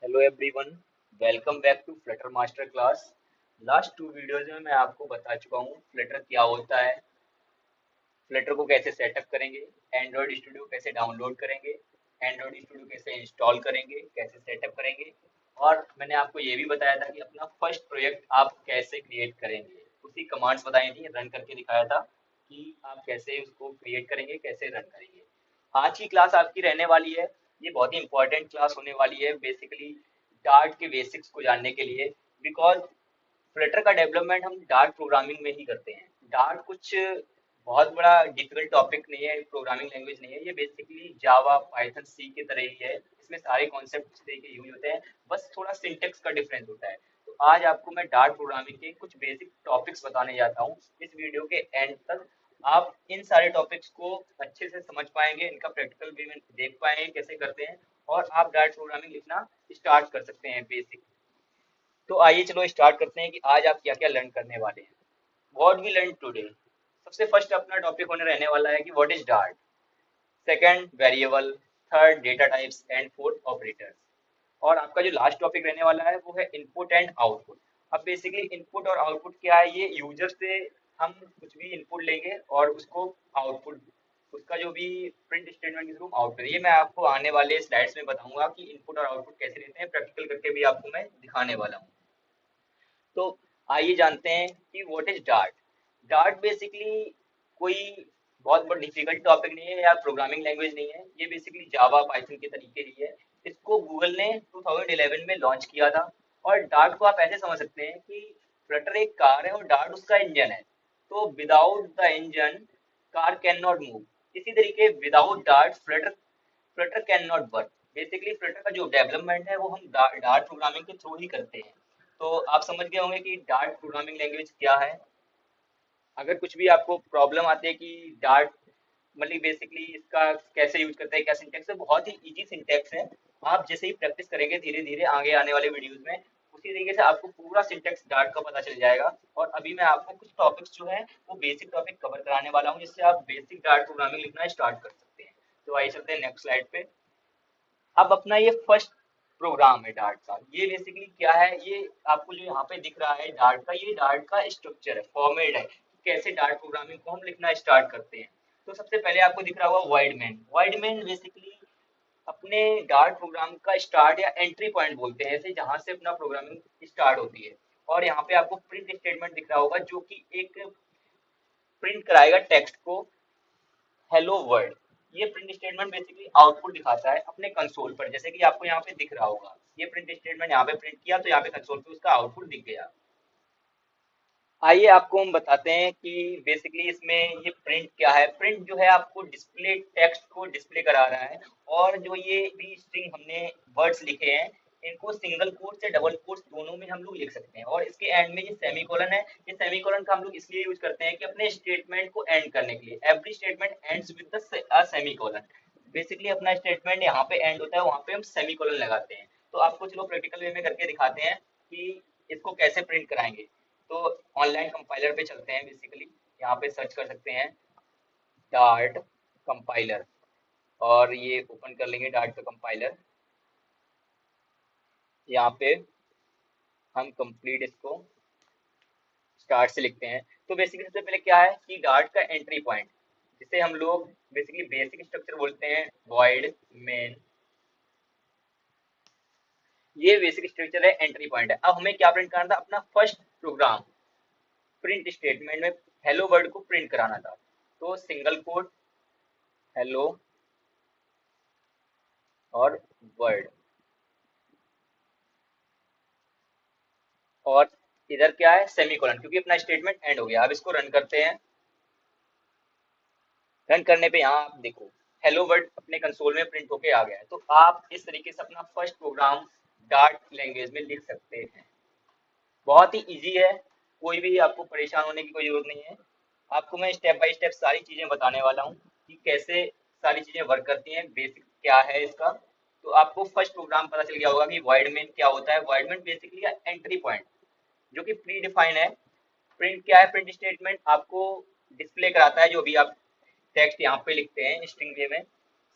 Hello everyone, welcome back to Flutter master class. Last 2 videos में मैं आपको बता चुका हूँ फ्लटर क्या होता है, फ्लटर को कैसे सेटअप करेंगे, एंड्रॉयड स्टूडियो कैसे डाउनलोड करेंगे, एंड्रॉयड स्टूडियो कैसे इंस्टॉल करेंगे, कैसे सेटअप करेंगे। और मैंने आपको ये भी बताया था कि अपना फर्स्ट प्रोजेक्ट आप कैसे क्रिएट करेंगे। उसी कमांड्स बताई थी, रन करके दिखाया था कि आप कैसे उसको क्रिएट करेंगे, कैसे रन करेंगे। आज की क्लास आपकी रहने वाली है, ये बहुत ही इंपॉर्टेंट क्लास होने वाली है बेसिकली डार्ट के बेसिक्स को जानने के लिए। बिकॉज फ्लटर का डेवलपमेंट हम डार्ट प्रोग्रामिंग में ही करते हैं। डार्ट कुछ बहुत बड़ा डिफिकल्ट टॉपिक नहीं है, प्रोग्रामिंग लैंग्वेज नहीं है। ये बेसिकली जावा पाइथन सी की तरह ही है, इसमें सारे कॉन्सेप्ट इस तरह के यूज होते हैं, बस थोड़ा सिंटेक्स का डिफरेंस होता है। तो आज आपको मैं डार्ट प्रोग्रामिंग के कुछ बेसिक टॉपिक्स बताने जाता हूँ। इस वीडियो के एंड तक आप इन सारे टॉपिक्स को अच्छे से समझ पाएंगे, इनका प्रैक्टिकल भी देख पाएंगे कैसे करते हैं, और आप डार्ट प्रोग्रामिंग लिखना स्टार्ट कर सकते हैं बेसिक। तो आइए चलो स्टार्ट करते हैं कि आज आप क्या क्या लर्न करने वाले हैं। व्हाट वी लर्न टुडे, सबसे फर्स्ट अपना टॉपिक होने रहने वाला है कि what is dart, second variable, third data types and fourth operators. और आपका जो लास्ट टॉपिक रहने वाला है वो है इनपुट एंड आउटपुट। अब बेसिकली इनपुट और आउटपुट क्या है, ये यूजर से हम कुछ भी इनपुट लेंगे और उसको आउटपुट, उसका जो भी प्रिंट स्टेटमेंट के थ्रू आउटपुट, ये मैं आपको आने वाले स्लाइड्स में बताऊंगा कि इनपुट और आउटपुट कैसे लेते हैं, प्रैक्टिकल करके भी आपको मैं दिखाने वाला हूँ। तो आइए जानते हैं कि what is dart. Dart basically कोई बहुत बड़ा डिफिकल्ट टॉपिक नहीं है या प्रोग्रामिंग लैंग्वेज नहीं है, ये बेसिकली जावा पाइथन के तरीके की है। इसको गूगल ने 2011 में लॉन्च किया था। और डार्ट को आप ऐसे समझ सकते हैं कि फ्लटर एक कार है और डार्ट उसका इंजन है। तो without the engine car can not move. इसी तरीके without dart Flutter Flutter can not work. Basically Flutter का जो डेवलपमेंट है वो हम डार्ट प्रोग्रामिंग के थ्रू ही करते हैं। तो आप समझ गए होंगे कि डार्ट प्रोग्रामिंग लैंग्वेज क्या है। अगर कुछ भी आपको प्रॉब्लम आती है कि डार्ट मतलब बेसिकली इसका कैसे यूज करते हैं, क्या सिंटेक्स है, बहुत ही इजी सिंटेक्स है। आप जैसे ही प्रैक्टिस करेंगे धीरे धीरे आगे आने वाले वीडियोस में उसी तरीके से आपको पूरा सिंटेक्स डार्ट का पता चल जाएगा। और अभी मैं आपको कुछ टॉपिक्स जो है वो बेसिक टॉपिक कवर कराने वाला हूँ, जिससे आप बेसिक डार्ट प्रोग्रामिंग लिखना स्टार्ट कर सकते हैं। तो आइए चलते हैं नेक्स्ट स्लाइड पे। अब अपना ये फर्स्ट प्रोग्राम है डार्ट का, ये बेसिकली क्या है, ये आपको जो यहाँ पे दिख रहा है डार्ट का, ये डार्ट का स्ट्रक्चर है, फॉर्मेट है, कैसे डार्ट प्रोग्रामिंग को हम लिखना स्टार्ट करते हैं। तो सबसे पहले आपको दिख रहा होगा wide main. Wide main basically अपने डार्ट प्रोग्राम का स्टार्ट या एंट्री पॉइंट बोलते हैं, ऐसे जहां से अपना प्रोग्रामिंग स्टार्ट होती है। और यहाँ पे आपको प्रिंट स्टेटमेंट दिख रहा होगा जो कि एक प्रिंट कराएगा टेक्स्ट को, हेलो वर्ल्ड। ये प्रिंट स्टेटमेंट बेसिकली आउटपुट दिखाता है अपने कंसोल पर, जैसे कि आपको यहाँ पे दिख रहा होगा। ये प्रिंट स्टेटमेंट यहाँ पे प्रिंट किया तो यहाँ पे कंसोल पे उसका आउटपुट दिख गया। आइए आपको हम बताते हैं कि बेसिकली इसमें ये प्रिंट क्या है। प्रिंट जो है आपको डिस्प्ले टेक्स्ट को डिस्प्ले करा रहा है। और जो ये भी स्ट्रिंग हमने वर्ड्स लिखे हैं, इनको सिंगल कोट्स या डबल कोट्स दोनों में हम लोग लिख सकते हैं। और इसके एंड में ये सेमीकोलन है, ये सेमीकोलन का हम लोग इसलिए यूज करते हैं कि अपने स्टेटमेंट को एंड करने के लिए, every statement ends with the semicolon. Basically अपना स्टेटमेंट यहाँ पे एंड होता है, वहां पे हम सेमीकोलन लगाते हैं। तो आपको चलो प्रैक्टिकल वे में करके दिखाते हैं कि इसको कैसे प्रिंट कराएंगे। तो ऑनलाइन कंपाइलर पे चलते हैं। बेसिकली यहाँ पे सर्च कर सकते हैं डार्ट कंपाइलर, और ये ओपन कर लेंगे डार्ट का कंपाइलर। यहाँ पे हम कंप्लीट इसको स्टार्ट से लिखते हैं। तो बेसिकली सबसे पहले क्या है कि डार्ट का एंट्री पॉइंट, जिसे हम लोग बेसिकली बेसिक स्ट्रक्चर बोलते हैं, वॉइड मेन। ये बेसिक स्ट्रक्चर है, एंट्री पॉइंट है। अब हमें क्या प्रिंट करना था, अपना फर्स्ट प्रोग्राम प्रिंट स्टेटमेंट में हेलो वर्ड को प्रिंट कराना था। तो सिंगल कोट हेलो और वर्ड, और इधर क्या है सेमीकोलन, क्योंकि अपना स्टेटमेंट एंड हो गया। अब इसको रन करते हैं। रन करने पे यहाँ आप देखो हेलो वर्ड अपने कंसोल में प्रिंट होके आ गया है। तो आप इस तरीके से अपना फर्स्ट प्रोग्राम डार्ट लैंग्वेज में लिख सकते हैं। बहुत ही इजी है, कोई भी आपको परेशान होने की कोई जरूरत नहीं है। आपको मैं स्टेप बाय स्टेप सारी चीजें बताने वाला हूँ कि कैसे सारी चीजें वर्क करती हैं, बेसिक क्या है इसका। तो आपको फर्स्ट प्रोग्राम पता चल गया होगा कि वाइड मेन क्या होता है। Wide main basically entry point जो कि प्री डिफाइन है। प्रिंट क्या है, प्रिंट स्टेटमेंट आपको डिस्प्ले कराता है जो भी आप टेक्स्ट यहाँ पे लिखते हैं स्ट्रिंग वे में।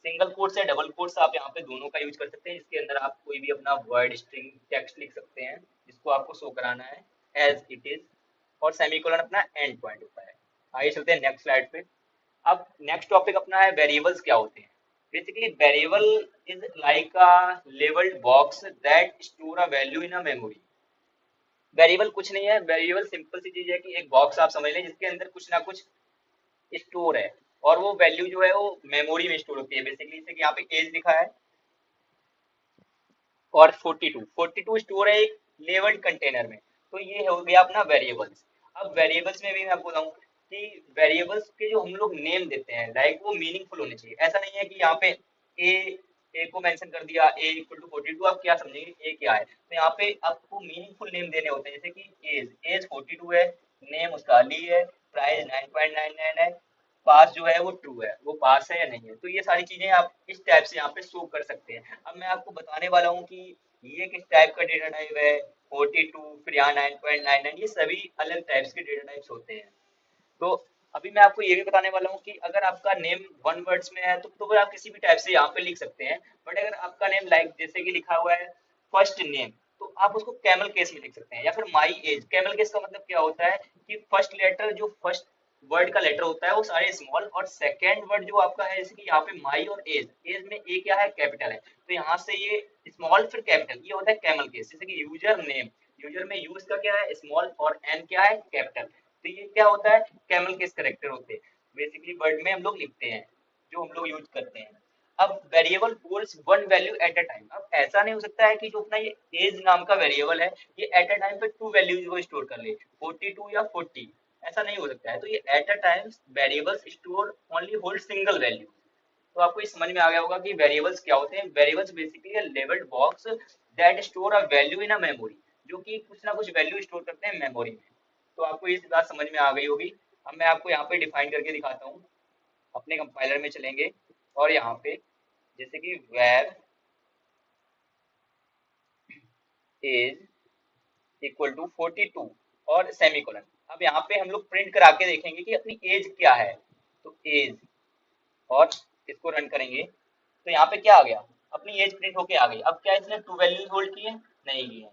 सिंगल कोट्स या डबल कोट्स आप यहाँ पे दोनों का यूज कर सकते हैं। इसके अंदर आप कोई भी अपना वर्ड स्ट्रिंग टेक्स्ट लिख सकते हैं जिसको आपको शो कराना है एज इट इज, और सेमीकोलन अपना एंड पॉइंट होता है। आइए चलते हैं नेक्स्ट स्लाइड पे। अब नेक्स्ट टॉपिक अपना है वेरिएबल्स क्या होते हैं। Basically variable is like a labelled box that store a value in a memory. Variable कुछ नहीं है, वेरिएबल सिंपल सी चीज है कि एक बॉक्स आप समझ लें जिसके अंदर कुछ ना कुछ स्टोर है, और वो वैल्यू जो है वो मेमोरी में स्टोर होती है। बेसिकली जैसे कि यहाँ पे एज लिखा है और 42 स्टोर है एक लेवल्ड कंटेनर में, तो ये हो गया अपना वेरिएबल्स। अब वेरिएबल्स में भी मैं आपको बताऊं कि वेरिएबल्स के जो हम लोग नेम देते हैं लाइक वो मीनिंगफुल होने चाहिए। ऐसा नहीं है कि यहाँ पे ए को मेंशन कर दिया ए इक्वल टू 42, आप क्या समझेंगे ए क्या है, तो यहाँ पे आपको मीनिंगफुल नेम देने होते हैं। जैसे कि एज 42 है, नेम उसका अली है, प्राइस 9.99 है, पास जो है वो ट्रू है, वो पास है या नहीं है, तो ये सारी चीजें आप इस टाइप से यहाँ पे शो कर सकते हैं। अब मैं आपको बताने वाला हूँ कि ये किस टाइप का डेटा टाइप है, 42 फिर यहाँ 9.99, ये सभी अलग टाइप्स के डेटा टाइप्स होते हैं। तो अभी मैं आपको ये भी बताने वाला हूँ कि अगर आपका नेम वन वर्ड्स में है तो फिर आप किसी भी टाइप से यहाँ पे लिख सकते हैं। बट अगर आपका नेम लाइक जैसे कि लिखा हुआ है फर्स्ट नेम, तो आप उसको कैमल केस में लिख सकते हैं, या फिर माई एज। कैमल केस का मतलब क्या होता है कि फर्स्ट लेटर जो फर्स्ट वर्ड का लेटर होता है वो सारे स्मॉल, और सेकेंड वर्ड जो आपका है जैसे कि यहाँ पे माई और एज, एज में ए क्या है कैपिटल है, तो यहाँ से ये स्मॉल फिर कैपिटल, ये होता है कैमल केस। जैसे कि यूजर नेम, यूजर में यूज का क्या है स्मॉल और एन क्या है कैपिटल, तो ये क्या होता है कैमल केस करेक्टर होते हैं। बेसिकली वर्ड में हम लोग लिखते हैं जो हम लोग यूज करते हैं। अब variable holds one value eight a time. अब ऐसा नहीं हो सकता है कि जो अपना ये एज नाम का वेरिएबल है ये एट अ टाइम पे टू वैल्यूज को स्टोर कर ले, 42 या 40, ऐसा नहीं हो सकता है। तो ये eight a time variables store only hold single value. तो आपको ये समझ में आ गया होगा कि वेरिएबल्स क्या होते हैं। Variables basically a labelled box that store a value in a memory, जो कि कुछ ना कुछ वैल्यू स्टोर करते हैं मेमोरी में। तो आपको ये बात समझ में आ गई होगी। अब मैं आपको यहाँ पे डिफाइन करके दिखाता हूँ। अपने कंपाइलर में चलेंगे और यहाँ पे जैसे कि वेर इज इक्वल टू 42 और सेमीकोलन। अब यहाँ पे हम लोग प्रिंट करा के देखेंगे कि अपनी एज क्या है, तो एज, और इसको रन करेंगे तो यहाँ पे क्या आ गया, अपनी एज प्रिंट होके आ गई। अब क्या इसने टू वैल्यूज होल्ड की है, नहीं की है,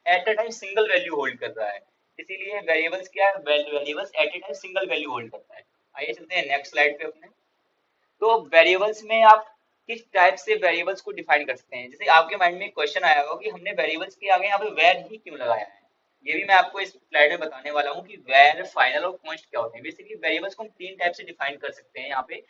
eight a time single value hold कर रहा है। इसीलिए वेरिएबल्स क्या है, variables eight a time single value hold करता है। आइए चलते हैं नेक्स्ट स्लाइड पे अपने। तो वेरिएबल्स में आप किस टाइप से वेरिएबल्स को डिफाइन कर सकते हैं। जैसे आपके माइंड में क्वेश्चन आया होगा कि हमने वेरिएबल्स के आगे यहाँ पे वेर ही क्यों लगाया है, ये भी मैं आपको इस स्लाइड में बताने वाला हूँ कि वेर, फाइनल और कॉन्स्ट क्या होते हैं। बेसिकली वेरिएबल्स को हम तीन टाइप से डिफाइन कर सकते हैं यहाँ पे,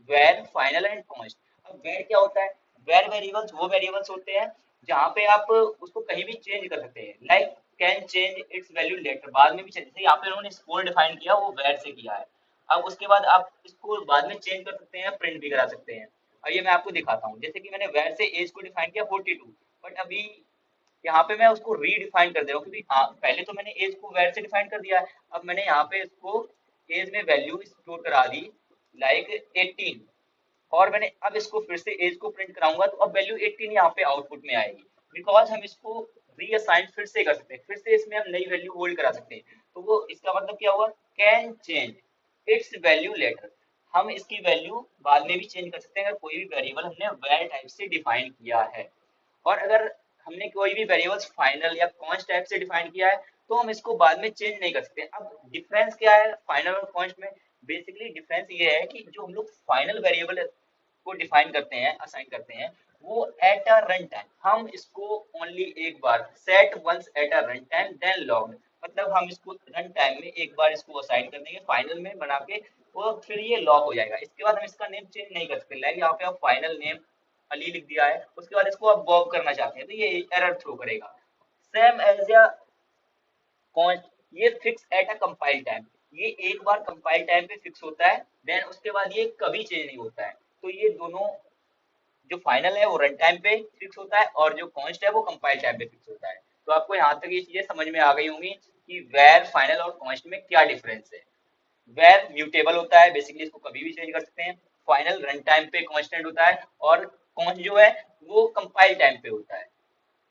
वेर, फाइनल एंड कॉन्स्ट। अब वेर क्या होता है, वेर वेरिएबल्स वो वेरिएबल्स होते हैं जहाँ पे आप उसको कहीं भी चेंज कर सकते हैं, like can change its value later, बाद में भी चेंज। जैसे यहाँ पे उन्होंने स्कोर डिफाइन किया वो वेर से किया है, अब उसके बाद आप इसको बाद में चेंज कर सकते हैं, प्रिंट भी करा सकते हैं। और ये मैं आपको दिखाता हूँ, जैसे कि मैंने वेर से एज को डिफाइन किया 42, बट अभी यहाँ पे मैं उसको रीडिफाइन कर दे रहा हूँ, क्योंकि पहले तो मैंने एज को वेर से डिफाइन कर दिया है, अब मैंने यहाँ पे इसको एज में वैल्यू स्टोर करा दी लाइक 18, और मैंने अब इसको फिर से एज को प्रिंट कराऊंगा तो अब वैल्यू 18 यहाँ पे आउटपुट में आएगी, बिकॉज हम इसको रीअसाइन फिर से कर सकते हैं, फिर से इसमें हम नई वैल्यू होल्ड करा सकते हैं। तो वो इसका मतलब क्या हुआ, can change its value later, हम इसकी वैल्यू बाद में भी चेंज कर सकते हैं अगर कोई भी वेरिएबल हमने वेर टाइप से डिफाइन किया है। और अगर हमने कोई भी वेरिएबल्स फाइनल या कॉन्स्ट टाइप से डिफाइन किया है तो हम इसको बाद में चेंज नहीं कर सकते। अब डिफरेंस क्या है फाइनल और कॉन्स्ट में, बेसिकली डिफरेंस ये है कि जो हम लोग फाइनल वेरिएबल को डिफाइन करते हैं, असाइन करते हैं, वो एट अ रन टाइम हम इसको ओनली एक बार set once at a run time then logged, मतलब हम इसको रन टाइम में एक बार इसको असाइन कर देंगे फाइनल में बना के, और फिर ये लॉक हो जाएगा। इसके बाद हम इसका नेम चेंज नहीं कर सकते, लाइक यहाँ पे आप फाइनल नेम अली लिख दिया है, उसके बाद इसको आप बॉब करना चाहते हैं तो ये एरर थ्रो करेगा। सेम एज या कॉन्स्ट, ये fix at a compile time, ये एक बार कंपाइल टाइम पे फिक्स होता है, देन उसके बाद ये कभी चेंज नहीं होता है। तो ये दोनों, जो फाइनल है वो रन टाइम पे फिक्स होता है और जो कॉन्स्ट है वो कंपाइल टाइम पे फिक्स होता है। तो आपको यहाँ तक ये चीजें समझ में आ गई होंगी कि वेर, फाइनल और कॉन्स्ट में क्या डिफरेंस है। वेर म्यूटेबल होता है, बेसिकली इसको कभी भी चेंज कर सकते हैं। फाइनल रन टाइम पे कांस्टेंट होता है, और कॉन्स्ट जो है वो कंपाइल टाइम पे होता है।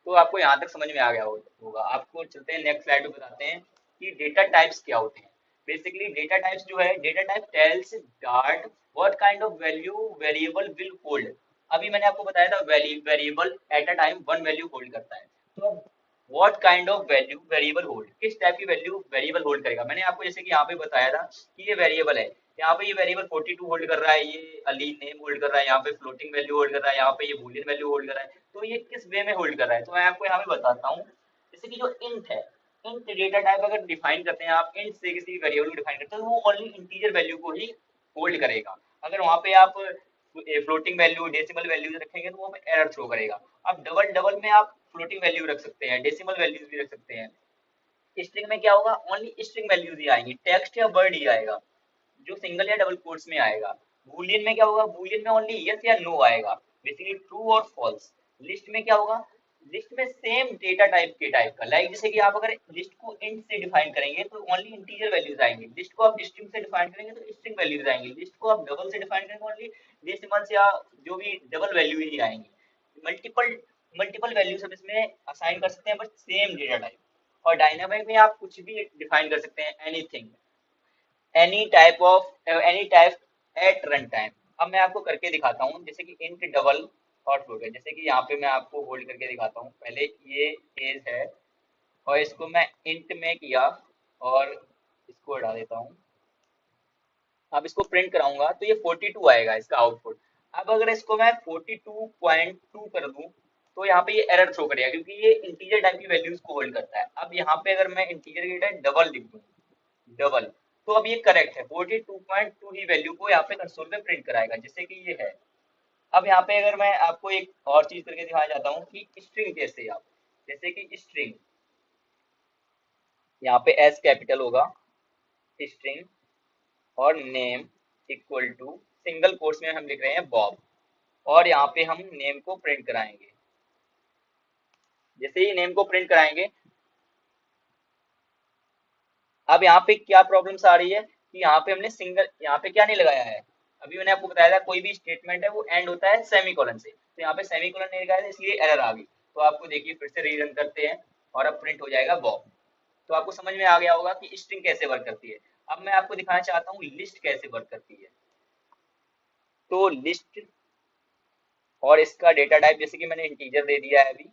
तो आपको यहाँ तक समझ में आ गया होगा। आपको चलते हैं नेक्स्ट स्लाइड पे बताते हैं कि डेटा टाइप्स क्या होते हैं। बेसिकली डेटा टाइप्स जो है, data type tells that what kind of value variable will hold. अभी मैंने आपको बताया था variable at a time one value hold करता है। तो what kind of value variable hold, किस टाइप की वैल्यू वेरिएबल होल्ड करेगा। मैंने आपको जैसे कि यहाँ पे बताया था कि ये वेरिएबल है, यहाँ पे ये वेरिएबल 42 होल्ड कर रहा है, ये अली नेम होल्ड कर रहा है, यहाँ पे फ्लोटिंग वैल्यू होल्ड कर रहा है, यहाँ पे ये बूलियन वैल्यू होल्ड कर रहा है। तो ये किस वे में होल्ड कर रहा है, तो मैं आपको यहाँ पे बताता हूँ। जैसे कि जो इंट है, इंट डेटा टाइप अगर डिफाइन करते हैं आप, इंट से किसी वेरिएबल को डिफाइन करते हैं तो वो ओनली इंटीजर वैल्यू को ही होल्ड करेगा। अगर वहां पे आप फ्लोटिंग वैल्यू डेसिमल वैल्यू रखेंगे तो वो एरर थ्रो करेगा। अब डबल डबल में आप फ्लोटिंग वैल्यू रख सकते हैं, डेसिमल वैल्यूज भी रख सकते हैं। स्ट्रिंग में क्या होगा, ओनली स्ट्रिंग वैल्यूज ही आएंगी, टेक्स्ट या वर्ड ही आएगा जो सिंगल या डबल कोट्स में आएगा। बूलियन में क्या होगा, बूलियन में ओनली यस या नो आएगा, बेसिकली ट्रू और फॉल्स। लिस्ट में क्या होगा, लिस्ट में सेम डेटा टाइप के टाइप का, लाइक जैसे कि आप अगर लिस्ट को इंट से डिफाइन करेंगे तो ओनली इंटीजर वैल्यूज आएंगे, लिस्ट को आप स्ट्रिंग से डिफाइन करेंगे तो स्ट्रिंग वैल्यूज आएंगी, लिस्ट को आप डबल से डिफाइन करेंगे ओनली डेसिमल्स या जो भी डबल वैल्यू ही आएंगी। मल्टीपल मल्टीपल वैल्यूज हम इसमें असाइन कर सकते हैं बट सेम डेटा टाइप। और डायनामिक में आप कुछ भी डिफाइन कर सकते हैं, anything, any type at run time. अब मैं आपको करके दिखाता हूँ, जैसे कि इंट डबल और फ्लोट है, जैसे कि यहाँ पे मैं आपको होल्ड करके दिखाता हूँ। पहले ये एज है और इसको मैं इंट में किया और इसको हटा देता हूँ। अब इसको प्रिंट कराऊंगा तो ये 42 आएगा इसका आउटपुट। अब अगर इसको मैं 42.2 कर दूं तो यहाँ पे ये एरर थ्रो करेगा क्योंकि ये इंटीजर टाइप की वैल्यूज को होल्ड करता है। अब यहाँ पे अगर मैं इंटीजर की टाइप डबल लिख दूं, डबल, तो अब ये करेक्ट है, 42.2 ही वैल्यू को यहाँ पे कंसोल में प्रिंट कराएगा जैसे कि ये है। अब यहाँ पे अगर मैं आपको एक और चीज करके दिखाना चाहता हूँ कि स्ट्रिंग कैसे, आप जैसे कि स्ट्रिंग, यहाँ पे एस कैपिटल होगा, स्ट्रिंग और name equal to, single quotes में हम लिख रहे हैं बॉब, और यहाँ पे हम नेम को प्रिंट कराएंगे। जैसे ही नेम को प्रिंट कराएंगे, अब यहाँ पे क्या प्रॉब्लम्स आ रही है कि यहाँ पे हमने सिंगल, यहाँ पे क्या नहीं लगाया है। अभी मैंने आपको बताया था कोई भी स्टेटमेंट है वो एंड होता है सेमीकोलन से, तो यहाँ पे सेमीकोलन नहीं लगाया था इसलिए एरर आ गई। तो आपको देखिए फिर से रीरन करते हैं और अब प्रिंट हो जाएगा बॉब। तो आपको समझ में आ गया होगा कि स्ट्रिंग कैसे वर्क करती है। अब मैं आपको दिखाना चाहता हूँ लिस्ट कैसे वर्क करती है। तो लिस्ट और इसका डेटा टाइप, जैसे कि मैंने इंटीजर दे दिया है अभी,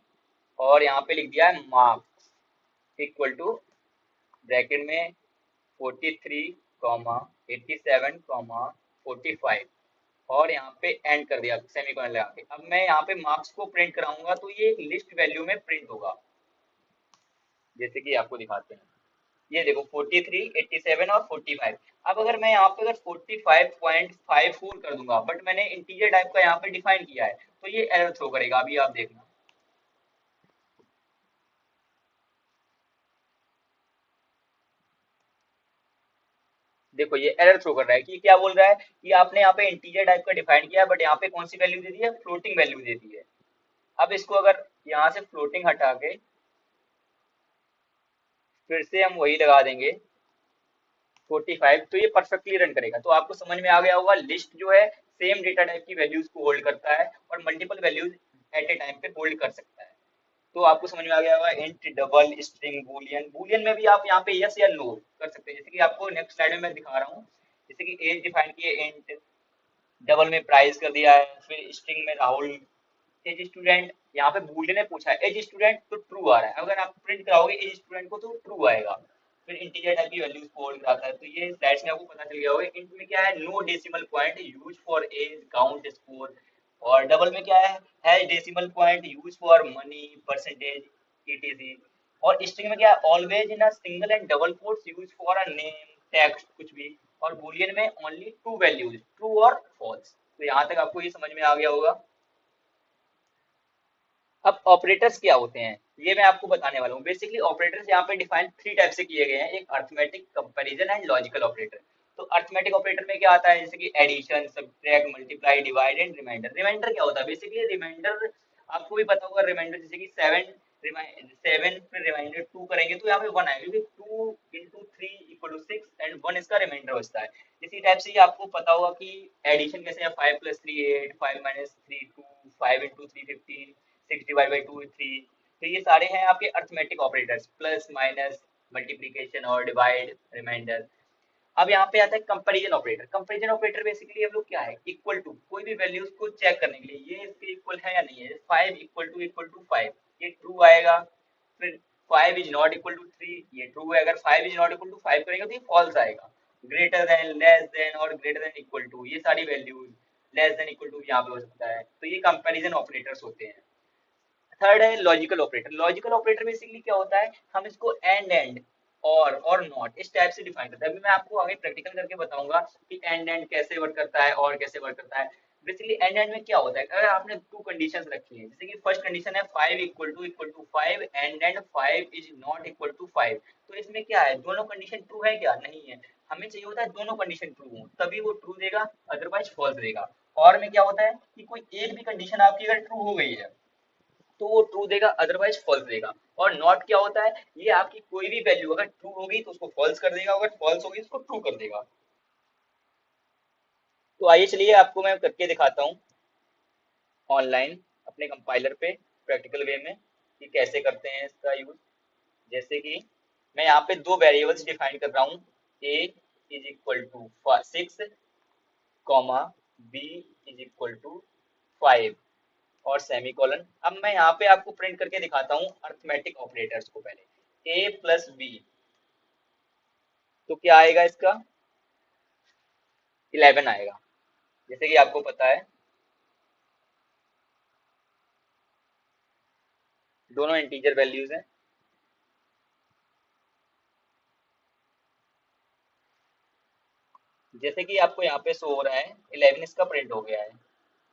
और यहाँ पे लिख दिया है मार्क्स इक्वल टू ब्रैकेट में 43 कॉमा 87 कॉमा 45, और यहाँ पे एंड कर दिया सेमीकोलन लगा के। अब मैं यहाँ पे मार्क्स को प्रिंट कराऊंगा तो ये लिस्ट वैल्यू में प्रिंट होगा, जैसे कि आपको दिखाते हैं। ये देखो 43, 87 और 45। अब अगर मैं यहाँ पे अगर 45.54 कर दूंगा, बट मैंने इंटीजर टाइप का यहाँ पे डिफाइन किया है, तो ये एरर थ्रो करेगा। अभी आप देखना, देखो ये एरर थ्रो कर रहा है कि क्या बोल रहा है कि आपने यहाँ पे इंटीजर टाइप का डिफाइन किया है बट यहाँ पे कौन सी वैल्यू दे दी है, फ्लोटिंग वैल्यू दे दी है। अब इसको अगर यहाँ से फ्लोटिंग हटा के फिर से हम वही लगा देंगे 45, तो ये परफेक्टली रन करेगा। तो आपको समझ में आ गया होगा, लिस्ट जो है सेम डेटा टाइप की वैल्यूज को होल्ड करता है और multiple values at a time पे होल्ड कर सकता है। तो आपको समझ में आ गया होगा int, double, string, Boolean. Boolean में भी आप यहाँ पे यस या नो कर सकते हैं, जैसे कि आपको नेक्स्ट स्लाइड में मैं दिखा रहा हूँ। जैसे कि एज डिफाइन की है इंट, डबल में प्राइस कर दिया है, फिर स्ट्रिंग में राहुल, एज स्टूडेंट, यहाँ पे बूलियन ने पूछा है एज स्टूडेंट तो ट्रू आ रहा है। अगर आप प्रिंट कराओगे एज स्टूडेंट को तो ट्रू आएगा। फिर इंटीजर टाइप की वैल्यूज को होल्ड कराता है। तो ये स्लाइड्स में आपको पता चल गया होगा। इंट में क्या है, no decimal point use for age, count, score. और डबल में क्या है decimal point use for money, percentage, etc. और स्ट्रिंग में क्या है, always in a single and double quotes use for a name, text, कुछ भी। और बूलियन में ओनली टू वैल्यूज, ट्रू और फॉल्स। तो यहाँ तक आपको ये समझ में आ गया होगा। अब ऑपरेटर्स क्या होते हैं ये मैं आपको बताने वाला हूँ। बेसिकली ऑपरेटर्स यहाँ पे डिफाइन थ्री टाइप से किए गए हैं, एक arithmetic, comparison and logical operator. तो अर्थमेटिक ऑपरेटर में क्या आता है, जैसे कि addition, subtract, multiply, divide and remainder. Remainder क्या होता है, बेसिकली रिमाइंडर आपको भी पता होगा। रिमाइंडर जैसे कि 7 फिर रिमाइंडर 2 करेंगे तो यहाँ पे 1 आएगा, क्योंकि 2 into 3 = 6 एंड 1 इसका रिमाइंडर बचता है। इसी टाइप से ही आपको पता होगा कि एडिशन कैसे है, 5 + 3 8, 5 - 3 2, 5 into 3 15, 6 / 2 3। तो ये सारे हैं आपके arithmetic operators, plus, minus, multiplication और डिवाइड, रिमाइंडर। अब यहाँ पे आता है comparison operator. Comparison operator basically हम लोग क्या है, इक्वल टू कोई भी वैल्यूज को चेक करने के लिए, ये इसके इक्वल है या नहीं है। 5 इक्वल टू 5, ये ट्रू आएगा। फिर 5 इज नॉट इक्वल टू 3, ये ट्रू है। अगर 5 इज नॉट इक्वल टू 5 करेंगे तो ये फॉल्स आएगा। ग्रेटर देन, लेस देन और ग्रेटर देन इक्वल टू, ये सारी values, less than equal to यहाँ पे हो सकता है। तो ये कंपैरिजन ऑपरेटर्स होते हैं। थर्ड है logical operator. Logical operator basically क्या होता है, हम इसको एंड और नॉट इस टाइप से डिफाइन करते हैं। अभी मैं आपको आगे प्रैक्टिकल करके बताऊंगा कि एंड कैसे वर्क करता है और कैसे वर्क करता है। बेसिकली एंड में क्या होता है, अगर आपने टू कंडीशंस रखी है, जैसे कि फर्स्ट कंडीशन है 5 equal to 5 and 5 is not equal to 5, तो इसमें क्या है, दोनों कंडीशन ट्रू है क्या, नहीं है। हमें चाहिए होता है दोनों कंडीशन ट्रू हो तभी वो ट्रू देगा, अदरवाइज फॉल्स देगा। और में क्या होता है कि कोई एक भी कंडीशन आपकी अगर ट्रू हो गई है तो वो ट्रू देगा, अदरवाइज फॉल्स देगा। और नॉट क्या होता है, ये आपकी कोई भी वैल्यू अगर ट्रू होगी तो उसको फॉल्स कर देगा, अगर फॉल्स होगी तो उसको ट्रू कर देगा। तो आइए चलिए आपको मैं करके दिखाता हूँ ऑनलाइन अपने कंपाइलर पे प्रैक्टिकल वे में कि कैसे करते हैं इसका यूज। जैसे कि मैं यहाँ पे दो वेरिएबल्स डिफाइन कर रहा हूँ, a is equal to 6 comma b is equal to 5 और सेमीकोलन। अब मैं यहाँ पे आपको प्रिंट करके दिखाता हूँ अर्थमेटिक ऑपरेटर्स को। पहले a प्लस बी, तो क्या आएगा इसका, 11 आएगा। जैसे कि आपको पता है दोनों इंटीजर वैल्यूज हैं। जैसे कि आपको यहाँ पे शो हो रहा है 11 इसका प्रिंट हो गया है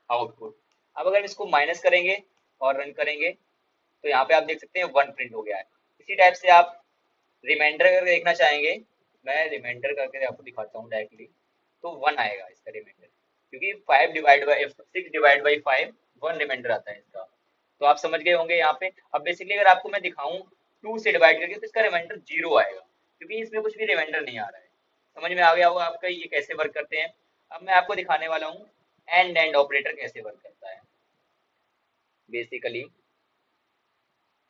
आउटपुट। अब अगर इसको माइनस करेंगे और रन करेंगे तो यहाँ पे आप देख सकते हैं 1 प्रिंट हो गया है। इसी टाइप से आप रिमाइंडर करके देखना चाहेंगे, मैं रिमाइंडर करके आपको दिखाता हूँ डायरेक्टली, तो 1 आएगा इसका रिमाइंडर, क्योंकि 5 divide by 6 divide by 5 1 remainder आता है इसका। तो आप समझ गए होंगे यहाँ पे। अब बेसिकली अगर आपको मैं दिखाऊं 2 से डिवाइड करके तो इसका रिमाइंडर 0 आएगा, क्योंकि इसमें कुछ भी रिमाइंडर नहीं आ रहा है। समझ में आ गया होगा आपका ये कैसे वर्क करते हैं। अब मैं आपको दिखाने वाला हूँ एंड ऑपरेटर कैसे वर्क करता है। बेसिकली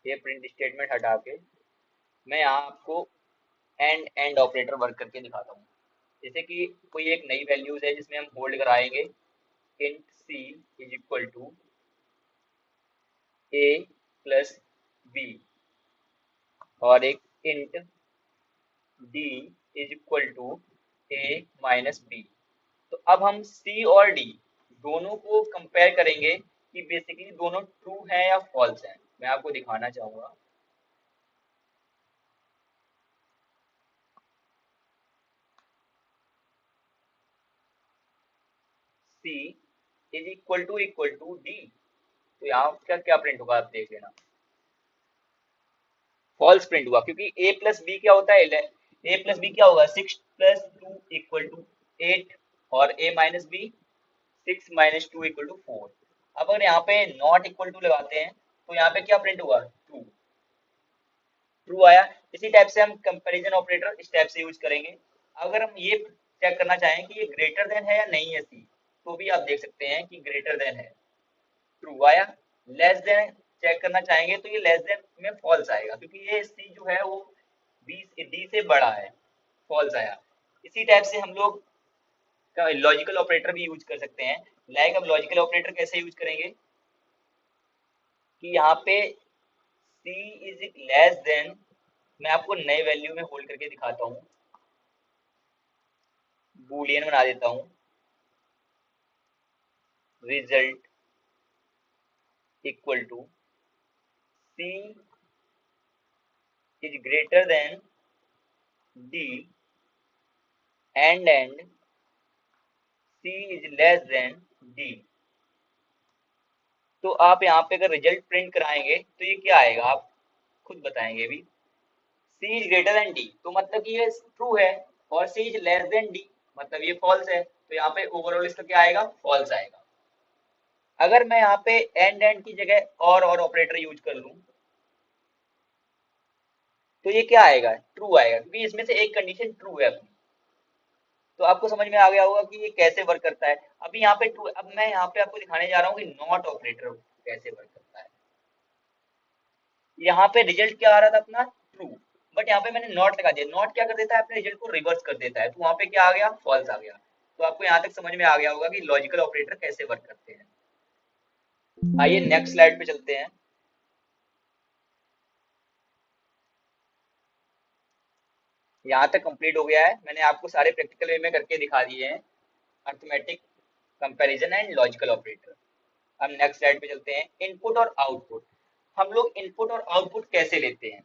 ये प्रिंट स्टेटमेंट हटा के मैं यहाँ आपको एंड ऑपरेटर वर्क करके दिखाता हूँ। जैसे कि कोई एक नई वैल्यूज है जिसमें हम होल्ड कराएंगे int c is equal to a plus b और एक int d is equal to a minus b. तो अब हम सी और डी दोनों को कंपेयर करेंगे कि बेसिकली दोनों ट्रू हैं या फॉल्स हैं। मैं आपको दिखाना चाहूंगा। सी इज इक्वल टू डी, तो यहाँ का क्या प्रिंट होगा आप देख लेना, फॉल्स प्रिंट हुआ, क्योंकि a प्लस बी क्या होता है, a प्लस बी क्या होगा, 6 प्लस 2 इक्वल टू 8 और a minus b 6 minus 2 equal to 4। अब अगर यहाँ पे नॉट इक्वल टू लगाते हैं तो यहाँ पे क्या प्रिंट हुआ, ट्रू, ट्रू आया। इसी टाइप से हम कंपैरिजन ऑपरेटर इस टाइप से यूज करेंगे। अगर हम ये चेक करना चाहें कि ये ग्रेटर देन है या नहीं है सी, तो भी आप देख सकते हैं कि ग्रेटर देन है, ट्रू आया। लेस देन चेक करना चाहेंगे तो ये लेस देन में फॉल्स आएगा, क्योंकि ये सी जो है वो बी डी से बड़ा है, फॉल्स आया। इसी टाइप से हम लोग लॉजिकल ऑपरेटर भी यूज कर सकते हैं। लाइक अब लॉजिकल ऑपरेटर कैसे यूज करेंगे कि यहाँ पे सी इज लेस देन, मैं आपको नए वैल्यू में होल्ड करके दिखाता हूँ, बूलियन बना देता हूँ, result equal to c is greater than d and c is less than d. तो आप यहाँ पे अगर रिजल्ट प्रिंट कराएंगे तो ये क्या आएगा, आप खुद बताएंगे अभी। सी इज ग्रेटर देन डी तो मतलब कि ये ट्रू है, और सी इज लेस देन डी मतलब ये फॉल्स है, तो यहाँ पे ओवरऑल इसका क्या आएगा, फॉल्स आएगा। अगर मैं यहाँ पे एंड की जगह और ऑपरेटर यूज कर लूं तो ये क्या आएगा, ट्रू आएगा, क्योंकि इसमें से एक कंडीशन ट्रू है अपनी। तो आपको समझ में आ गया होगा कि ये कैसे वर्क करता है। अभी यहाँ पे ट्रू, अब मैं यहाँ पे आपको दिखाने जा रहा हूँ कि नॉट ऑपरेटर कैसे वर्क करता है। यहाँ पे रिजल्ट क्या आ रहा था अपना, ट्रू, बट यहाँ पे मैंने नॉट लगा दिया। नॉट क्या कर देता है, अपने रिजल्ट को रिवर्स कर देता है, तो वहां पे क्या आ गया, फॉल्स आ गया। तो आपको यहाँ तक समझ में आ गया होगा कि लॉजिकल ऑपरेटर कैसे वर्क करते हैं। आइए नेक्स्ट स्लाइड पे चलते हैं। यहाँ तक कंप्लीट हो गया है, मैंने आपको सारे प्रैक्टिकल वे में करके दिखा दिए हैं, arithmetic, comparison and logical operator. हम नेक्स्ट स्लाइड पे चलते हैं, इनपुट और आउटपुट। हम लोग इनपुट और आउटपुट कैसे लेते हैं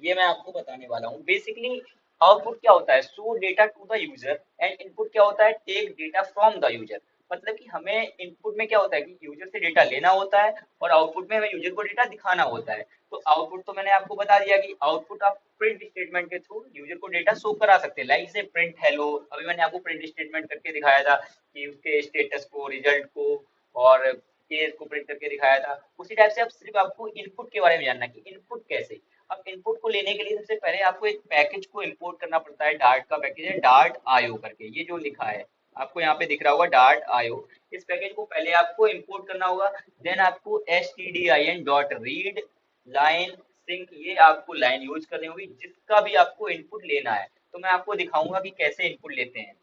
ये मैं आपको बताने वाला हूँ। बेसिकली आउटपुट क्या होता है, show data to the user, and input क्या होता है, take data from the user. मतलब कि हमें इनपुट में क्या होता है कि यूजर से डेटा लेना होता है, और आउटपुट में हमें यूजर को डेटा दिखाना होता है। तो आउटपुट तो मैंने आपको बता दिया कि आउटपुट आप प्रिंट स्टेटमेंट के थ्रू यूजर को डेटा शो करा सकते हैं, लाइक से प्रिंट हेलो। अभी मैंने आपको प्रिंट स्टेटमेंट करके दिखाया था कि उसके स्टेटस को, रिजल्ट को और केस को प्रिंट करके दिखाया था। उसी टाइप से अब सिर्फ आपको इनपुट के बारे में जानना है कि इनपुट कैसे। अब इनपुट को लेने के लिए सबसे पहले आपको एक पैकेज को इंपोर्ट करना पड़ता है। डार्ट का पैकेज है, डार्ट आईओ करके, ये जो लिखा है आपको यहाँ पे दिख रहा होगा डार्ट आईओ। इस पैकेज को पहले आपको इंपोर्ट करना होगा। देन आपको stdin dot read line sync, ये आपको लाइन यूज करनी होगी जिसका भी आपको इनपुट लेना है। तो मैं आपको दिखाऊंगा कि कैसे इनपुट लेते हैं।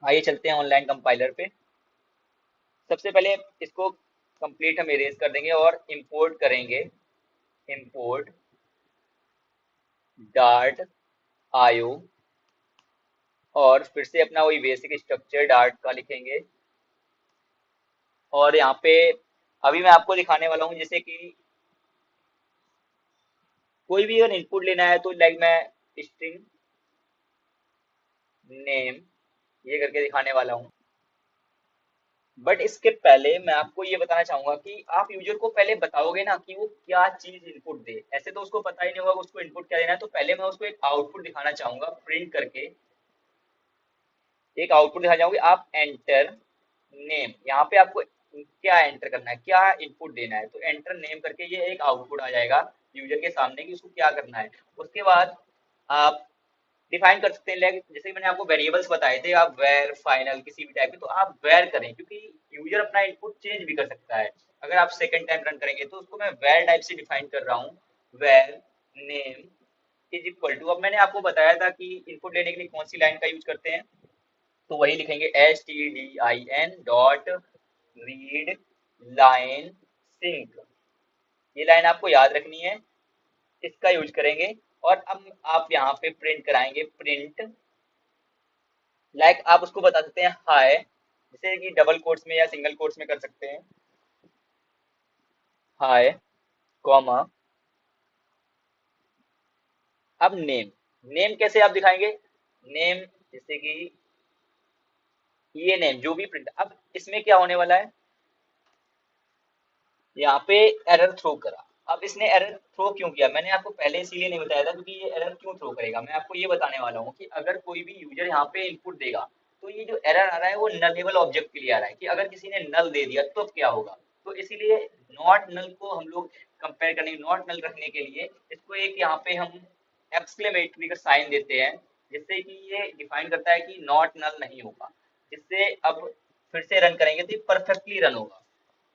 आइए चलते हैं ऑनलाइन कंपाइलर पे। सबसे पहले इसको कंप्लीट हम इरेज कर देंगे और इंपोर्ट करेंगे, इंपोर्ट डार्ट आईओ, और फिर से अपना वही बेसिक स्ट्रक्चर डार्ट का लिखेंगे। और यहाँ पे अभी मैं आपको दिखाने वाला हूँ जैसे कि कोई भी अगर इनपुट लेना है तो लाइक मैं स्ट्रिंग नेम ये करके दिखाने वाला हूँ। बट इसके पहले मैं आपको ये बताना चाहूंगा कि आप यूजर को पहले बताओगे ना कि वो क्या चीज इनपुट दे, ऐसे तो उसको पता ही नहीं होगा कि उसको इनपुट क्या देना है। तो पहले मैं उसको एक आउटपुट दिखाना चाहूंगा प्रिंट करके, एक आउटपुट दिखाना चाहूंगी। आप एंटर नेम, यहाँ पे आपको क्या एंटर करना है, क्या इनपुट देना है, तो एंटर नेम करके ये एक आउटपुट आ जाएगा यूजर के सामने कि उसको क्या करना है। उसके बाद आप डिफाइन कर सकते हैं, लाइक जैसे मैंने आपको वेरिएबल्स बताए थे, आप वेर फाइनल किसी भी टाइप के, तो आप वेर करें क्योंकि यूजर अपना इनपुट चेंज भी कर सकता है। अगर आप सेकंड टाइम रन करेंगे तो उसको मैं वेर टाइप से डिफाइन कर रहा हूँ, var name is equal to. अब मैंने आपको बताया था कि इनपुट लेने के लिए कौन सी लाइन का यूज करते हैं, तो वही लिखेंगे stdin dot read line sync. ये लाइन आपको याद रखनी है, इसका यूज करेंगे। और अब आप यहाँ पे प्रिंट कराएंगे, प्रिंट लाइक आप उसको बता सकते हैं हाय, जैसे कि डबल कोट्स में या सिंगल कोट्स में कर सकते हैं, हाय कॉमा। अब नेम, नेम कैसे आप दिखाएंगे, नेम जैसे कि ये नेम जो भी प्रिंट। अब इसमें क्या होने वाला है, यहाँ पे एरर थ्रो करा। अब इसने एरर थ्रो क्यों किया, मैंने आपको पहले इसीलिए नहीं बताया था क्योंकि ये एरर क्यों थ्रो करेगा मैं आपको ये बताने वाला हूँ कि अगर कोई भी यूजर यहाँ पे इनपुट देगा तो ये जो एरर आ रहा है वो नलेबल ऑब्जेक्ट के लिए आ रहा है कि अगर किसी ने नल दे दिया तो क्या होगा। तो इसीलिए नॉट नल को हम लोग कंपेयर करने, नॉट नल रखने के लिए इसको एक यहाँ पे हम एक्सक्लेमेटरी का साइन देते हैं, जिससे कि ये डिफाइन करता है कि नॉट नल नहीं होगा। जिससे अब फिर से रन करेंगे तो ये परफेक्टली रन होगा।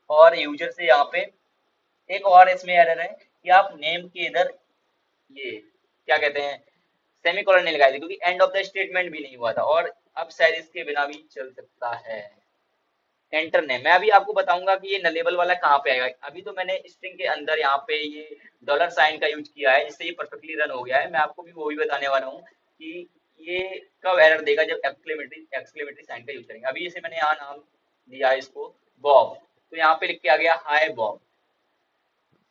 और यूजर से यहाँ पे एक और इसमें एरर है कि आप नेम के इधर ये क्या कहते हैं सेमीकोलन नहीं लगाए थे क्योंकि एंड ऑफ द स्टेटमेंट भी नहीं हुआ था, और अब शायद इसके बिना भी चल सकता है। एंटर नेम मैं अभी आपको बताऊंगा कि ये नलेबल वाला कहाँ पे आएगा। अभी तो मैंने स्ट्रिंग के अंदर यहाँ पे ये डॉलर साइन का यूज किया है जिससे ये परफेक्टली रन हो गया है। मैं आपको भी वो भी बताने वाला हूँ कि ये कब एरर देगा, जब एक्सक्लेमेटरी साइन का यूज करेंगे। अभी जैसे मैंने यहाँ नाम दिया है इसको बॉब, तो यहाँ पे लिख के आ गया हाय बॉब।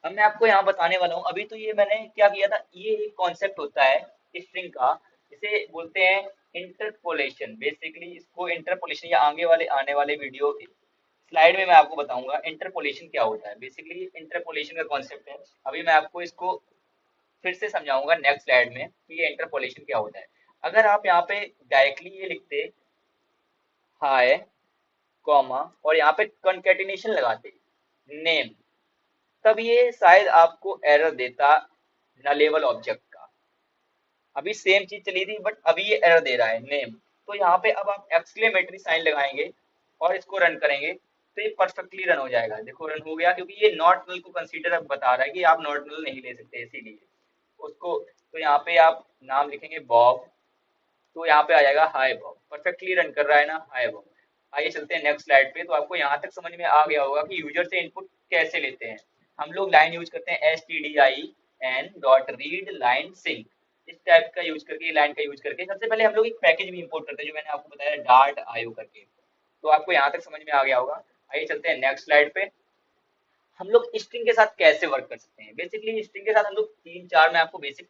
अब मैं आपको यहाँ बताने वाला हूँ, अभी तो ये मैंने क्या किया था, ये एक कॉन्सेप्ट होता है स्ट्रिंग का, इसे बोलते हैं इंटरपोलेशन। बेसिकली इसको इंटरपोलेशन या आगे वाले आने वाले वीडियो स्लाइड में मैं आपको बताऊंगा इंटरपोलेशन क्या होता है। बेसिकली इंटरपोलेशन का कॉन्सेप्ट है, अभी मैं आपको इसको फिर से समझाऊंगा नेक्स्ट स्लाइड में कि ये इंटरपोलेशन क्या होता है। अगर आप यहाँ पे डायरेक्टली ये लिखते हाय कॉमा और यहाँ पे कॉन्केटिनेशन लगाते नेम, तब ये शायद आपको एरर देता नलेबल ऑब्जेक्ट का। अभी सेम चीज चली थी बट अभी ये एरर दे रहा है नेम। तो यहाँ पे अब आप एक्सक्लेमेटरी साइन लगाएंगे और इसको रन करेंगे तो ये परफेक्टली रन हो जाएगा। देखो रन हो गया क्योंकि ये नॉट नल को कंसीडर अब बता रहा है कि आप नॉट नल नहीं ले सकते, इसीलिए उसको तो यहाँ पे आप नाम लिखेंगे बॉब, तो यहाँ पे आ जाएगा हाय बॉब। परफेक्टली रन कर रहा है ना, हाय बॉब। आइए चलते हैं नेक्स्ट स्लाइड पे। तो आपको यहाँ तक समझ में आ गया होगा कि यूजर से इनपुट कैसे लेते हैं। हम लोग लाइन यूज करते हैं stdin.readLineSync। इस टाइप का यूज करके, लाइन का यूज करके सबसे पहले हम लोग एक पैकेज भी इंपोर्ट करते हैं जो मैंने आपको बताया डार्ट आईओ करके। तो आपको यहाँ तक समझ में आ गया होगा। आइए चलते हैं नेक्स्ट स्लाइड पे। हम लोग स्ट्रिंग के साथ कैसे वर्क कर सकते हैं। बेसिकली स्ट्रिंग के साथ हम लोग तीन चार, मैं आपको बेसिक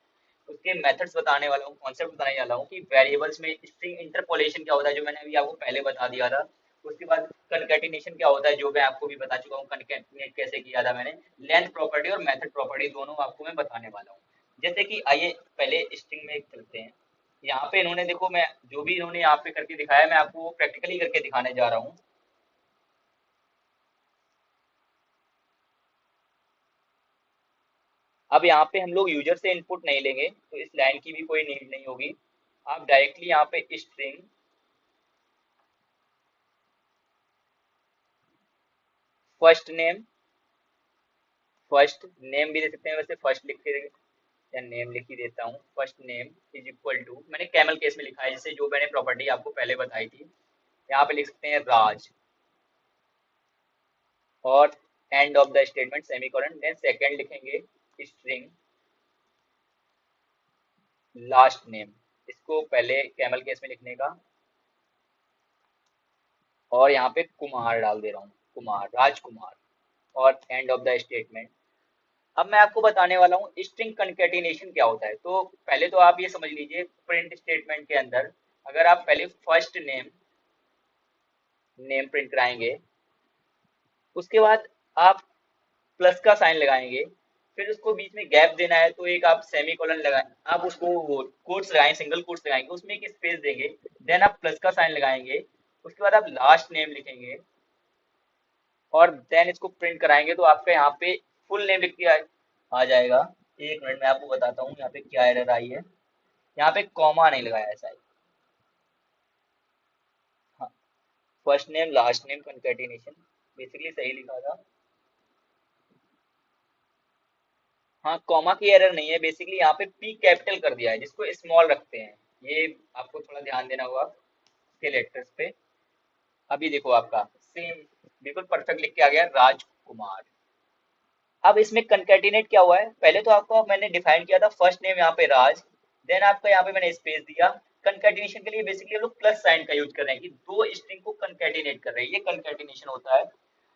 उसके मेथड्स बताने वाला हूँ, कॉन्सेप्ट बताने वाला हूँ कि वेरिएबल्स में स्ट्रिंग इंटरपोलेशन क्या होता है, जो मैंने अभी आपको पहले बता दिया था। उसके बाद कंकैटिनेशन क्या होता है, जो मैं आपको भी बता चुका हूँ, कंकैटिनेट कैसे किया था मैंने। लेंथ प्रॉपर्टी और मेथड प्रॉपर्टी दोनों आपको मैं बताने वाला हूँ। जैसे कि आइए पहले स्ट्रिंग में चलते हैं। यहाँ पे इन्होंने देखो, मैं जो भी इन्होंने यहाँ पे करके दिखाया मैं आपको प्रैक्टिकली करके दिखाने जा रहा हूँ। अब यहाँ पे हम लोग यूजर से इनपुट नहीं लेंगे, तो इस लाइन की भी कोई नीड नहीं होगी। आप डायरेक्टली यहाँ पे string first name, first name भी दे सकते हैं, वैसे फर्स्ट लिख के, या नेम लिख ही देता हूँ। First name is equal to, मैंने कैमल केस में लिखा है जैसे जो मैंने प्रॉपर्टी आपको पहले बताई थी। यहाँ पे लिख सकते हैं राज, और end of the statement semicolon. Then second लिखेंगे स्ट्रिंग लास्ट नेम, इसको पहले कैमल केस में लिखने का, और यहाँ पे कुमार डाल दे रहा हूँ, कुमार, राजकुमार, और एंड ऑफ द स्टेटमेंट। अब मैं आपको बताने वाला हूँ स्ट्रिंग कंकैटिनेशन क्या होता है। तो पहले तो आप ये समझ लीजिए, प्रिंट स्टेटमेंट के अंदर अगर आप पहले फर्स्ट नेम, नेम प्रिंट कराएंगे, उसके बाद आप प्लस का साइन लगाएंगे, फिर उसको बीच में गैप देना है तो एक आप सेमी कॉलन लगाए, आप उसको कोट्स लगाएंगे, सिंगल कोट्स लगाएंगे, उसमें एक स्पेस देंगे, देन आप प्लस का साइन लगाएंगे, उसके बाद आप लास्ट नेम लिखेंगे, और देन इसको प्रिंट कराएंगे तो आपका यहाँ पे फुल नेम लिख के आ जाएगा। एक मिनट में आपको बताता हूँ यहाँ पे क्या एरर आई है। यहाँ पे कॉमा नहीं लगाया है शायद। हाँ, first name last name concatenation basically सही लिखा था। हाँ, कॉमा की एरर नहीं है, बेसिकली यहाँ पे पी कैपिटल कर दिया है जिसको स्मॉल रखते हैं। ये आपको थोड़ा ध्यान देना होगा इसके लेटर्स पे। अभी देखो आपका सेम बिल्कुल परफेक्ट लिख के आ गया, राजकुमार। अब इसमें कंकैटिनेट क्या हुआ है, पहले तो आपको मैंने डिफाइन किया था फर्स्ट नेम यहाँ पे राज, देन आपका यहाँ पे मैंने स्पेस दिया। कंकैटिनेशन के लिए बेसिकली हम लोग प्लस साइन का यूज कर रहे हैं कि दो स्ट्रिंग को कंकैटिनेट कर रहे हैं, ये कंकैटिनेशन होता है।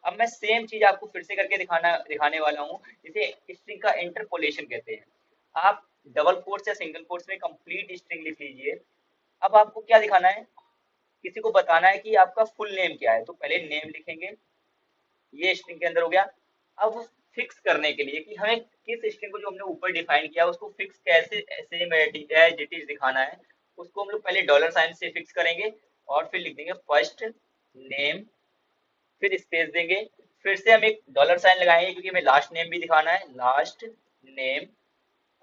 अब मैं सेम चीज आपको फिर से करके दिखाने वाला हूँ, जिसे स्ट्रिंग का इंटरपोलेशन कहते हैं। आप डबल कोट्स या सिंगल कोट्स में कंप्लीट स्ट्रिंग लिख लीजिए। अब आपको क्या दिखाना है, किसी को बताना है कि आपका फुल नेम क्या है, तो पहले नेम लिखेंगे, ये स्ट्रिंग के अंदर हो गया। अब फिक्स करने के लिए कि हमें किस स्ट्रिंग को जो हमने ऊपर डिफाइन किया उसको फिक्स कैसे सेम एज इट इज दिखाना है, उसको हम लोग पहले डॉलर साइन से फिक्स करेंगे, और फिर लिख देंगे फर्स्ट नेम, फिर स्पेस देंगे, फिर से हम एक डॉलर साइन लगाएंगे क्योंकि हमें लास्ट नेम भी दिखाना है, लास्ट नेम,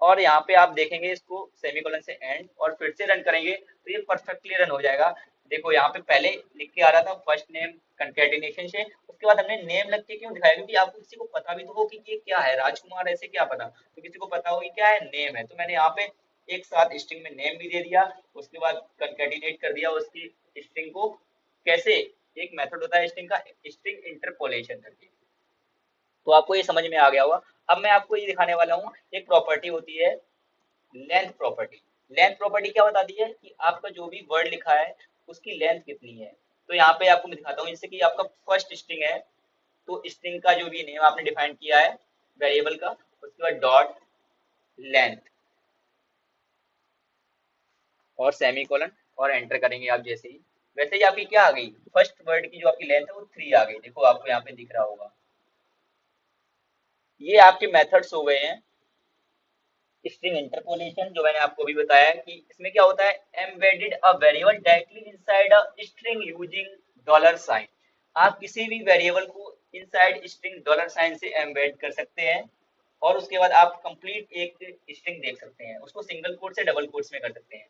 और यहाँ पे आप देखेंगे इसको सेमीकोलन से एंड, और फिर से रन करेंगे तो ये परफेक्टली रन हो जाएगा। देखो यहाँ पे पहले लिख के आ रहा था फर्स्ट नेम कंकैटिनेशन से, उसके बाद हमने नेम लिख के क्यों दिखाया, क्योंकि आपको किसी को पता भी तो हो कि ये क्या है, राजकुमार ऐसे क्या पता, तो किसी को पता हो कि क्या है, नेम है, तो मैंने यहाँ पे एक साथ स्ट्रिंग में नेम भी दे दिया, उसके बाद कंकैटिनेट कर दिया उसकी स्ट्रिंग को। कैसे, एक मेथड होता है स्ट्रिंग का, स्ट्रिंग इंटरपोलेशन करके। तो आपको ये समझ में आ गया होगा। अब मैं आपको ये दिखाने वाला हूँ, एक प्रॉपर्टी होती है लेंथ प्रॉपर्टी। लेंथ प्रॉपर्टी क्या बताती है कि आपका जो भी वर्ड लिखा है उसकी लेंथ कितनी है। तो यहाँ पे आपको मैं दिखाता हूँ, जैसे कि आपका फर्स्ट स्ट्रिंग है, तो स्ट्रिंग का जो भी नेम आपने डिफाइन किया है वेरिएबल का, उसके बाद डॉट लेंथ और सेमीकोलन, और एंटर करेंगे आप जैसे ही, वैसे ही आपकी क्या आ गई, फर्स्ट वर्ड की जो आपकी लेंथ है वो 3 आ गई। देखो आपको यहाँ पे दिख रहा होगा, ये आपके मेथड्स हो गए हैं स्ट्रिंग इंटरपोलेशन, जो मैंने आपको भी बताया कि इसमें क्या होता है, embedded a variable directly inside a string using dollar sign. आप किसी भी वेरिएबल को इनसाइड स्ट्रिंग डॉलर साइन से एम्बेड कर सकते हैं, और उसके बाद आप कंप्लीट एक स्ट्रिंग देख सकते हैं, उसको सिंगल कोट से डबल कोट्स में कर सकते हैं।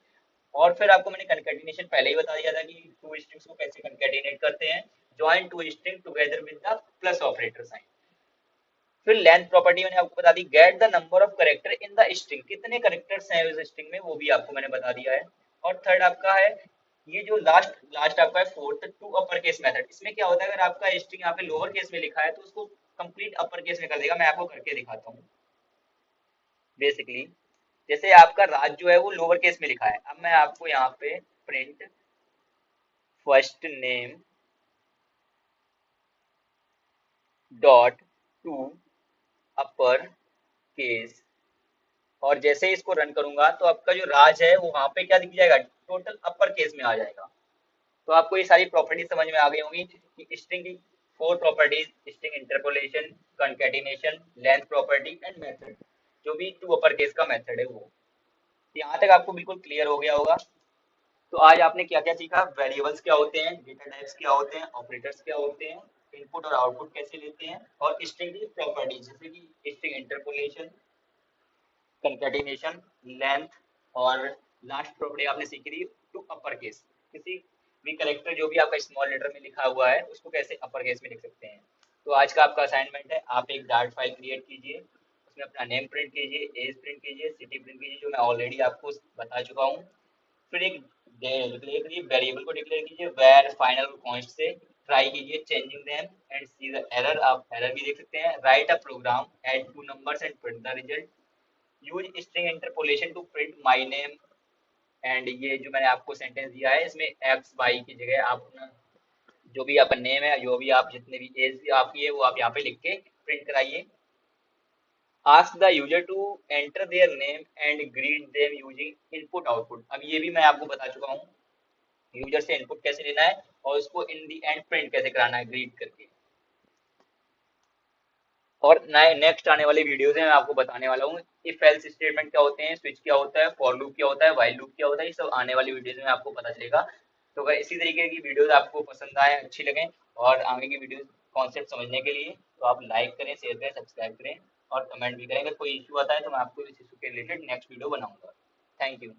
और फिर आपको मैंने कंकैटिनेशन पहले ही बता दिया था कि टू स्ट्रिंग्स को कैसे कंकैटिनेट करते हैं, join two string together with the plus operator sign. फिर लेंथ प्रॉपर्टी मैंने आपको बता दी, get the number of character in the string, कितने करेक्टर्स हैं इस स्ट्रिंग में वो भी आपको मैंने बता दिया है। और थर्ड आपका है ये जो लास्ट लास्ट आपका है fourth, to upper case method. इसमें क्या होता है, अगर आपका स्ट्रिंग यहाँ पे लोअर केस में लिखा है तो उसको कंप्लीट अपर केस में कर देगा। मैं आपको करके दिखाता हूँ। बेसिकली जैसे आपका राज जो है वो लोअर केस में लिखा है, अब मैं आपको यहाँ पे print first name dot to upper case, और जैसे ही इसको रन करूंगा तो आपका जो राज है वो वहां पे क्या दिख जाएगा, टोटल अपर केस में आ जाएगा। तो आपको ये सारी प्रॉपर्टीज समझ में आ गई होंगी कि स्ट्रिंग की four properties, string interpolation, concatenation, length property and method, जो भी टू अपर केस का मेथड है वो। यहाँ तक आपको बिल्कुल क्लियर हो गया होगा। तो आज आपने क्या क्या सीखा, वेरिएबल्स क्या होते हैं, डेटा टाइप्स क्या होते हैं, ऑपरेटर्स क्या होते हैं, इनपुट और आउटपुट कैसे लेते हैं, और स्ट्रिंग की प्रॉपर्टीज जैसे कि स्ट्रिंग इंटरपोलेशन, कंकैटिनेशन, लेंथ, और लास्ट प्रॉपर्टी आपने सीखी थी टू अपर केस, किसी भी करेक्टर जो भी आपका स्मॉल लेटर में लिखा हुआ है उसको कैसे अपर केस में लिख सकते हैं। तो आज का आपका असाइनमेंट है, आप एक डार्ट फाइल क्रिएट कीजिए, उसमें अपना नेम प्रिंट कीजिए, एज प्रिंट कीजिए, सिटी प्रिंट कीजिए, जो मैं ऑलरेडी आपको बता चुका हूँ। फिर एक डिक्लेयर कीजिए, वेरिएबल को डिक्लेयर कीजिए वेर फाइनल कॉन्स्ट से, ट्राई कीजिए changing them and see the error, आप एरर भी देख सकते हैं। Write a program, add two numbers and print the result, use string interpolation to print my name, and ये जो मैंने आपको सेंटेंस दिया है इसमें एक्स वाई की जगह आप अपना जो भी आपका नेम है, जो भी आप जितने भी एज आपकी है वो आप यहाँ पे लिख के प्रिंट कराइए। Ask the user to enter their name and greet them using input output, अब ये भी मैं आपको बता चुका हूँ यूजर से इनपुट कैसे लेना है और उसको इन दी एंड प्रिंट कैसे कराना है ग्रीट करके। और नए नेक्स्ट आने वाले वीडियोस में मैं आपको बताने वाला हूँ इफ एल्स स्टेटमेंट क्या होते हैं, स्विच क्या होता है, फॉर लूप क्या होता है, व्हाइल लूप क्या होता है, ये सब आने वाली वीडियोस में आपको पता चलेगा। तो अगर इसी तरीके की वीडियोस आपको पसंद आए, अच्छी लगे और आगे की वीडियोस कॉन्सेप्ट समझने के लिए, तो आप लाइक करें, शेयर करें, सब्सक्राइब करें और कमेंट भी करें। अगर कोई इशू आता है तो मैं आपको इस इशू के रिलेटेड नेक्स्ट वीडियो बनाऊंगा। Thank you.